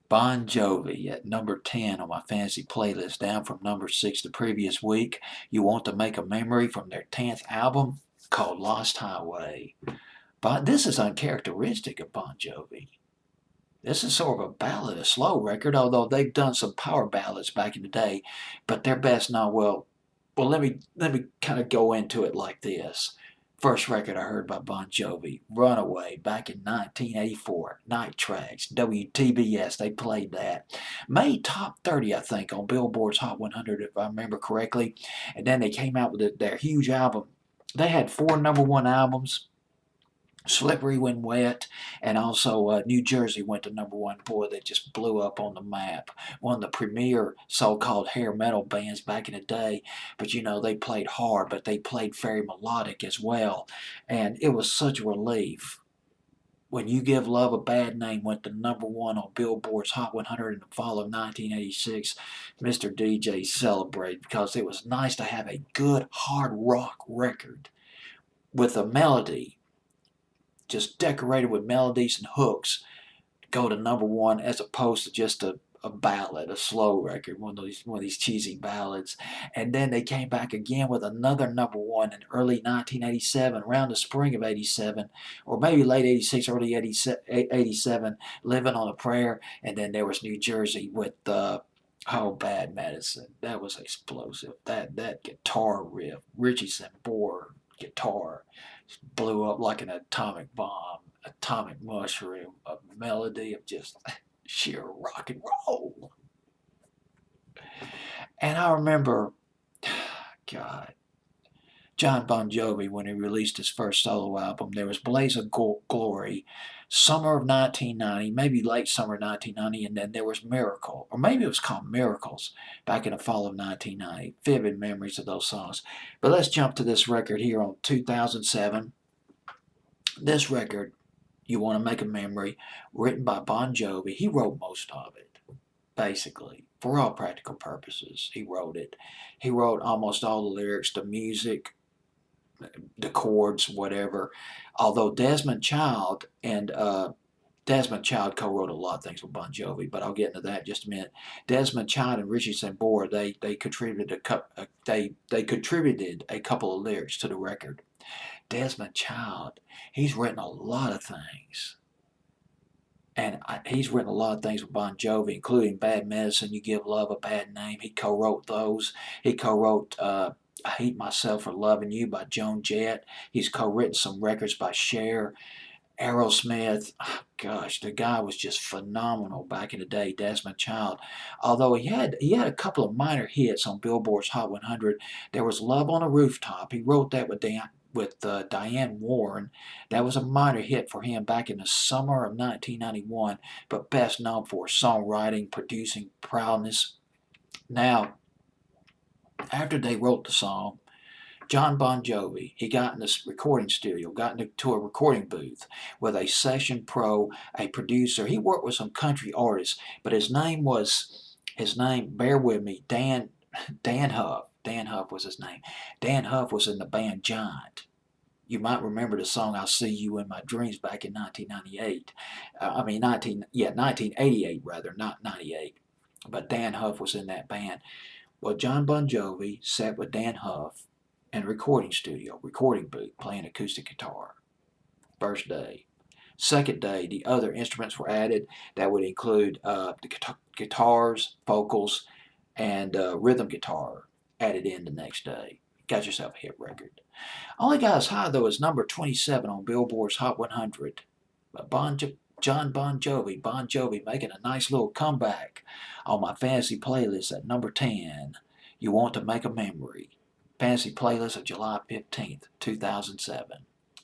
Bon Jovi at number 10 on my fantasy playlist, down from number 6 the previous week. You Want to Make a Memory from their 10th album called Lost Highway. But this is uncharacteristic of Bon Jovi. This is sort of a ballad, a slow record, although they've done some power ballads back in the day, but they're best known. Well, let me kind of go into it like this. First record I heard by Bon Jovi, Runaway, back in 1984. Night Tracks, WTBS, they played that. Made top 30, I think, on Billboard's Hot 100, if I remember correctly. And then they came out with their huge album. They had 4 number one albums. Slippery When Wet, and also New Jersey went to number one. Boy, they just blew up on the map. One of the premier so-called hair metal bands back in the day. But you know, they played hard, but they played very melodic as well. And it was such a relief. When You Give Love a Bad Name went to number one on Billboard's Hot 100 in the fall of 1986, Mr. Deejay celebrated because it was nice to have a good hard rock record with a melody just decorated with melodies and hooks go to number one as opposed to just a ballad, a slow record, one of these cheesy ballads. And then they came back again with another number one in early 1987, around the spring of 87, or maybe late 86, early 87, Living on a Prayer. And then there was New Jersey with Oh, Bad Medicine. That was explosive. That guitar riff, Richie Sambora guitar, blew up like an atomic bomb, atomic mushroom, a melody of just sheer rock and roll. And I remember, God, John Bon Jovi, when he released his first solo album, there was Blaze of Glory, summer of 1990, maybe late summer 1990, and then there was Miracle, or maybe it was called Miracles, back in the fall of 1990. Vivid memories of those songs. But let's jump to this record here on 2007. This record, You Want to Make a Memory, written by Bon Jovi. He wrote most of it, basically. For all practical purposes, he wrote it. He wrote almost all the lyrics, the music, the chords, whatever. Although Desmond Child co-wrote a lot of things with Bon Jovi, but I'll get into that in just a minute. Desmond Child and Richie Sambora, they contributed they contributed a couple of lyrics to the record. Desmond Child, he's written a lot of things. And he's written a lot of things with Bon Jovi, including Bad Medicine, You Give Love a Bad Name. He co-wrote those. He co-wrote I Hate Myself for Loving You by Joan Jett. He's co-written some records by Cher, Aerosmith. Oh, gosh, the guy was just phenomenal back in the day, Desmond Child. Although he had a couple of minor hits on Billboard's Hot 100. There was Love on a Rooftop. He wrote that with Diane Warren. That was a minor hit for him back in the summer of 1991, but best known for songwriting, producing prowess. Now, after they wrote the song, John Bon Jovi, he got in this recording studio, got into a recording booth with a session pro, a producer. He worked with some country artists, but bear with me, Dan Huff. Dan Huff was his name. Dan Huff was in the band Giant. You might remember the song "I'll See You in My Dreams" back in 1998. 1988 rather, not 98. But Dan Huff was in that band. Well, John Bon Jovi sat with Dan Huff in a recording studio, recording booth, playing acoustic guitar. First day. Second day, the other instruments were added. That would include the guitars, vocals, and rhythm guitar added in the next day. Got yourself a hit record. Only got as high, though, as number 27 on Billboard's Hot 100. But John Bon Jovi making a nice little comeback on my fantasy playlist at number 10. You Want to Make a Memory. Fantasy playlist of July 15th, 2007.